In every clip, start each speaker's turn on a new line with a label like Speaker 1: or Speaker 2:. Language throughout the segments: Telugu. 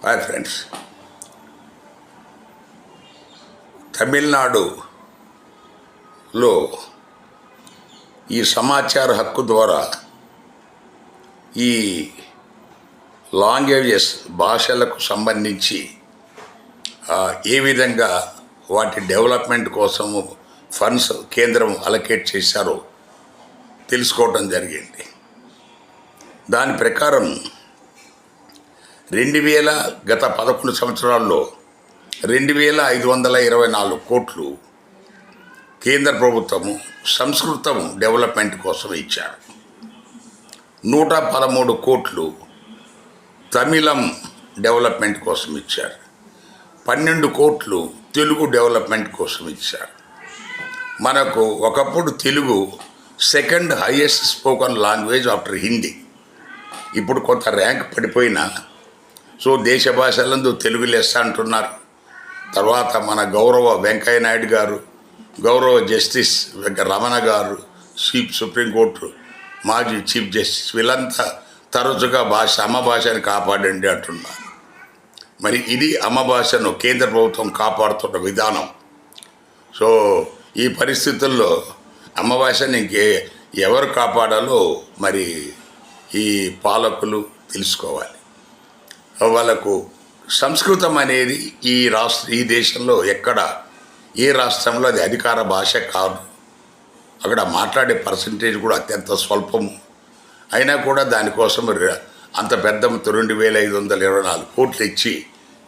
Speaker 1: హాయ్ ఫ్రెండ్స్, తమిళనాడులో ఈ సమాచార హక్కు ద్వారా ఈ లాంగ్వేజెస్ భాషలకు సంబంధించి ఏ విధంగా వాటి డెవలప్మెంట్ కోసము ఫండ్స్ కేంద్రం అలొకేట్ చేశారో తెలుసుకోవటం జరిగింది. దాని ప్రకారం గత 11 సంవత్సరాల్లో 2,524 కోట్లు కేంద్ర ప్రభుత్వము సంస్కృతం డెవలప్మెంట్ కోసం ఇచ్చారు. 113 కోట్లు తమిళం డెవలప్మెంట్ కోసం ఇచ్చారు. 12 కోట్లు తెలుగు డెవలప్మెంట్ కోసం ఇచ్చారు. మనకు ఒకప్పుడు Telugu second highest spoken language after Hindi. ఇప్పుడు కొంత ర్యాంక్ పడిపోయినా దేశ భాషలందు తెలుగు లెస్స అంటున్నారు. తర్వాత మన గౌరవ వెంకయ్య నాయుడు గారు, గౌరవ జస్టిస్ రమణ గారు, సుప్రీంకోర్టు మాజీ చీఫ్ జస్టిస్, వీళ్ళంతా తరచుగా అమ్మ భాషని కాపాడండి అంటున్నారు. మరి ఇది అమ్మ భాషను కేంద్ర ప్రభుత్వం కాపాడుతున్న విధానం. ఈ పరిస్థితుల్లో అమ్మ భాషని ఎవరు కాపాడాలో మరి ఈ పాలకులు తెలుసుకోవాలి. వాళ్ళకు సంస్కృతం అనేది ఈ దేశంలో ఏ రాష్ట్రంలో అది అధికార భాష కాదు. అక్కడ మాట్లాడే పర్సంటేజ్ కూడా అత్యంత స్వల్పము. అయినా కూడా దానికోసం అంత పెద్ద 2,524 కోట్లు ఇచ్చి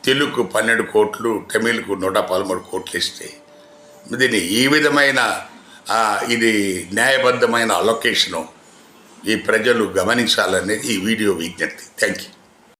Speaker 1: తెలుగుకు 12 కోట్లు, తమిళ్కు 113 కోట్లు ఇస్తే దీన్ని ఈ విధమైన ఇది న్యాయబద్ధమైన అలొకేషను ఈ ప్రజలు గమనించాలనేది ఈ వీడియో విజ్ఞప్తి. Thank you.